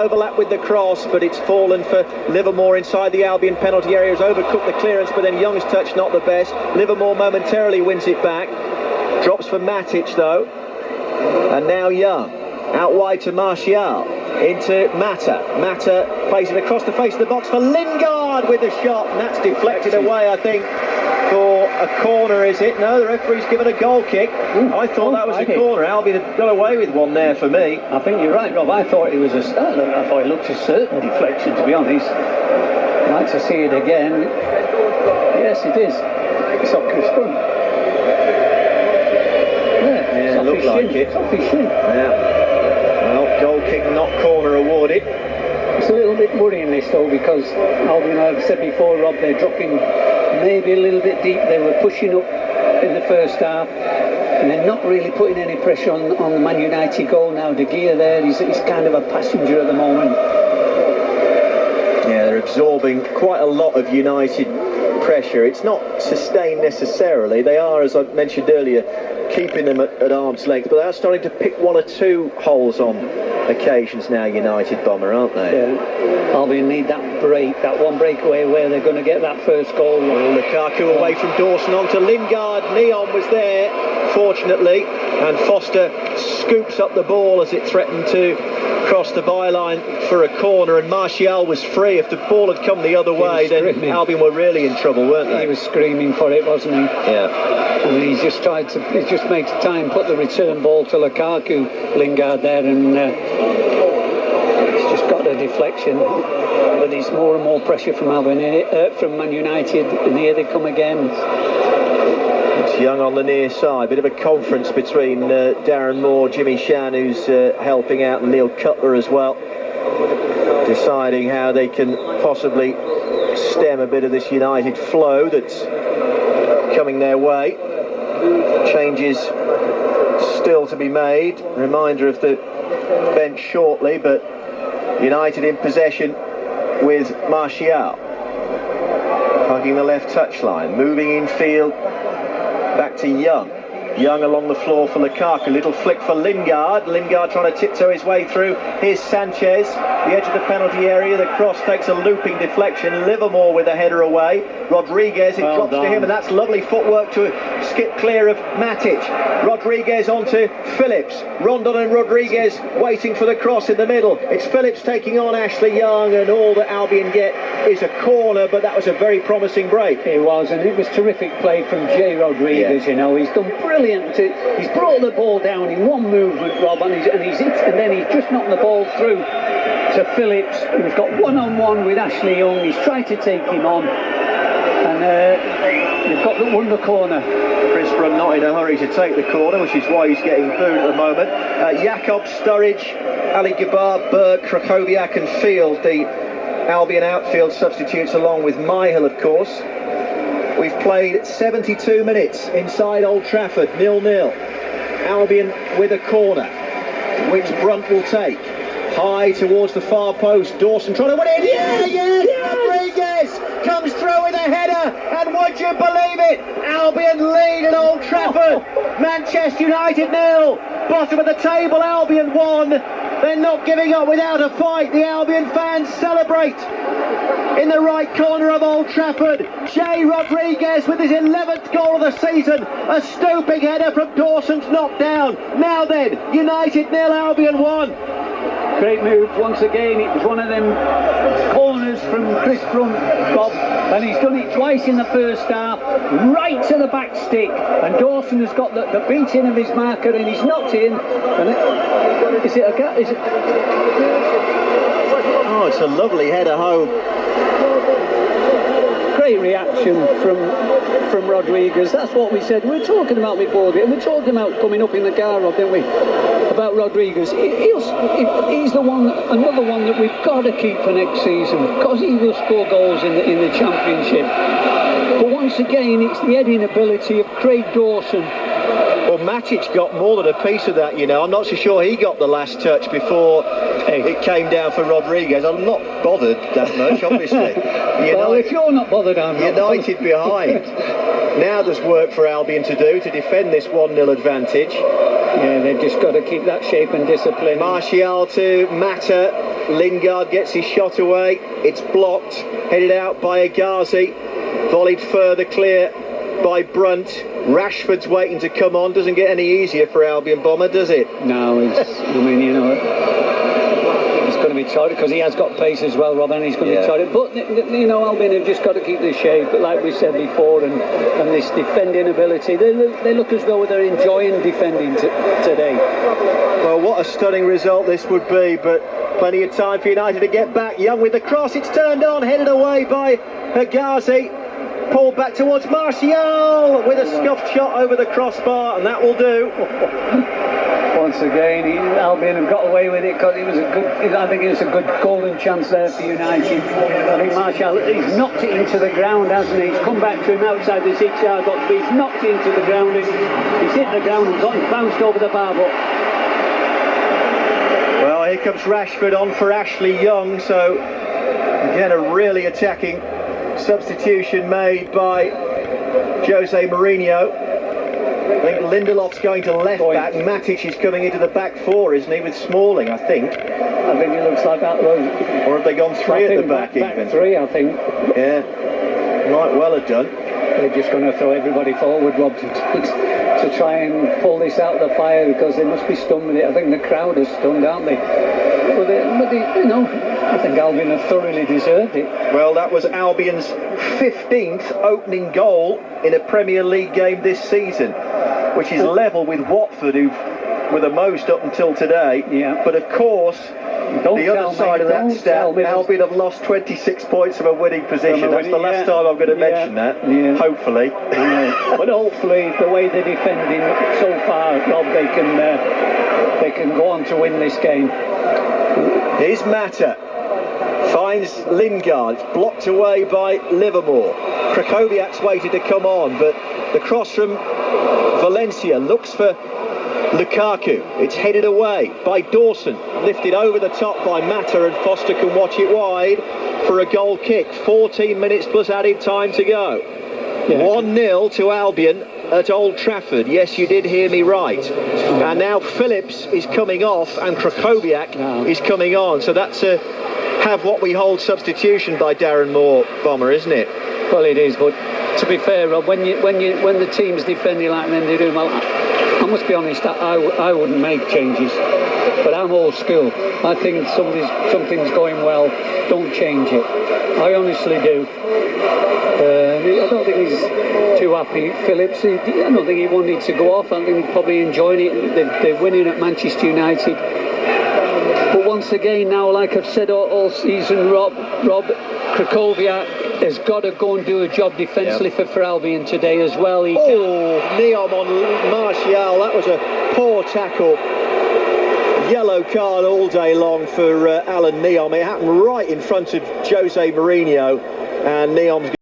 Overlap with the cross, but it's fallen for Livermore inside the Albion penalty area. Has overcooked the clearance, but then Young's touch not the best. Livermore momentarily wins it back. Drops for Matic though. And now Young. Out wide to Martial. Into Mata. Mata plays it across the face of the box for Lingard with the shot. And that's deflected away, I think, for a corner, is it? No, the referee's given a goal kick. I thought that was a corner. Albion had got away with one there for me. I think you're right, Rob. I thought it was a start. I thought it looked a certain deflection, to be honest. I'd like to see it again. Yes, it is. It's off Chris Brunt. Yeah, it looked like it. It's off his shin. Yeah. Well, goal kick, not corner awarded. It's a little bit worrying this though, because Albion, I've said before, Rob, they're dropping maybe a little bit deep. They were pushing up in the first half, and they're not really putting any pressure on the Man United goal now. De Gea there, he's kind of a passenger at the moment. Yeah, they're absorbing quite a lot of United pressure. It's not sustained necessarily. They are, as I mentioned earlier, keeping them at arm's length, but they are starting to pick one or two holes on occasions now, United, Bomber, aren't they? Yeah. Albion need that break, that one breakaway where they're going to get that first goal. Well, Lukaku away from Dawson on to Lingard. Neon was there, fortunately, and Foster scoops up the ball as it threatened to cross the byline for a corner, and Martial was free. If the ball had come the other way, then Albion were really in trouble, weren't they? He was screaming for it, wasn't he? Yeah. And he just makes time, put the return ball to Lukaku, Lingard there, and he's just got a deflection. But it's more and more pressure from from Man United, and here they come again. It's Young on the near side. Bit of a conference between Darren Moore, Jimmy Shan, who's helping out, and Neil Cutler as well, deciding how they can possibly stem a bit of this United flow that's coming their way. Changes still to be made. Reminder of the bench shortly, but United in possession with Martial. Hugging the left touchline, moving infield. Back to Young. Young along the floor for Lukaku. Little flick for Lingard. Lingard trying to tiptoe his way through. Here's Sanchez. The edge of the penalty area. The cross takes a looping deflection. Livermore with a header away. Rodriguez, it drops to him, and that's lovely footwork to skip clear of Matic. Rodriguez onto Phillips. Rondon and Rodriguez waiting for the cross in the middle. It's Phillips taking on Ashley Young, and all that Albion get is a corner, but that was a very promising break. It was, and it was terrific play from Jay Rodriguez. You know, he's done brilliant. He's brought the ball down in one movement, Rob, and then he's just knocked the ball through to Phillips, who's got one-on-one with Ashley Young. He's tried to take him on, and they've won the corner. Chris Brunt not in a hurry to take the corner, which is why he's getting booed at the moment. Jakob, Sturridge, Ali Gabar, Berg, Krakowiak and Field, the Albion outfield substitutes, along with Myhill, of course. We've played 72 minutes inside Old Trafford, 0-0. Albion with a corner, which Brunt will take. High towards the far post. Dawson trying to win it. Yeah! Rodriguez comes through with a header, and would you believe it? Albion lead at Old Trafford. Manchester United 0. Bottom of the table, Albion 1. They're not giving up without a fight. The Albion fans celebrate. In the right corner of Old Trafford, Jay Rodriguez with his 11th goal of the season. A stooping header from Dawson's knockdown. Now then, United 0, Albion 1. Great move once again. It was one of them corners from Chris Brunt, Bob, and he's done it twice in the first half, right to the back stick, and Dawson has got the beating of his marker, and he's knocked in. And is it a gap? Is it? Oh, it's a lovely header home. Great reaction from Rodriguez. That's what we said. We were talking about before, and we're talking about coming up in the car, didn't we? About Rodriguez. He's the one, another one that we've got to keep for next season, because he will score goals in the Championship. But once again, it's the heading ability of Craig Dawson. Well, Matic got more than a piece of that, you know. I'm not so sure he got the last touch before it came down for Rodriguez. I'm not bothered that much, obviously. Well, if you're not bothered, I'm not. United behind. Now there's work for Albion to do to defend this 1-0 advantage. Yeah, they've just got to keep that shape and discipline. Martial to Mata. Lingard gets his shot away. It's blocked. Headed out by Agst. Volleyed further clear by Brunt. Rashford's waiting to come on. Doesn't get any easier for Albion, Bomber, does it? No, he's going to be tired because he has got pace as well, Rob, and he's going to be tired. But Albion have just got to keep the shape, like we said before, and this defending ability. They look as though they're enjoying defending today. Well, what a stunning result this would be, but plenty of time for United to get back. Young with the cross, it's turned on, headed away by Agst. Pulled back towards Martial with a scuffed shot over the crossbar, and that will do. Once again, Albion have got away with it because I think it was a good golden chance there for United. I think Martial, he's knocked it into the ground, hasn't he? He's come back to him outside the 6-yard box, but he's knocked it into the ground. He's hit the ground and bounced over the bar. But well, here comes Rashford on for Ashley Young. So again, a really attacking substitution made by Jose Mourinho. I think Lindelof's going to left back. Matic is coming into the back four, isn't he, with Smalling, I think. I think it looks like that. Or have they gone three at the back even? Back three, I think. Yeah, might well have done. They're just going to throw everybody forward, Rob, to try and pull this out of the fire, because they must be stunned with it. I think the crowd is stunned, aren't they? I think Albion have thoroughly deserved it. Well, that was Albion's 15th opening goal in a Premier League game this season, which is level with Watford, who were the most up until today. Yeah. But of course, the other side of that stat, Albion have lost 26 points from a winning position. That's the last time I'm going to mention that. Yeah. Hopefully. But hopefully, the way they're defending so far, Rob, they can go on to win this game. Here's Mata. Finds Lingard. It's blocked away by Livermore. Krakowiak's waited to come on, but the cross from Valencia looks for Lukaku. It's headed away by Dawson, lifted over the top by Mata, and Foster can watch it wide for a goal kick. 14 minutes plus added time to go. 1-0 to Albion at Old Trafford. Yes, you did hear me right. And now Phillips is coming off and Krakowiak is coming on. So that's a have what we hold substitution by Darren Moore, Bomber, isn't it? Well, it is, but to be fair, Rob, when the team's defending like that, they do well. I must be honest, I wouldn't make changes, but I'm old school. I think something's going well, don't change it. I honestly do. I don't think he's too happy, Phillips. I don't think he wanted to go off. I think he's probably enjoying it. They're winning at Manchester United. But once again now, like I've said all season, Rob, Krakowiak has got to go and do a job defensively for Albion today as well. Neom on Martial. That was a poor tackle. Yellow card all day long for Alan Neom. It happened right in front of Jose Mourinho, and Neom's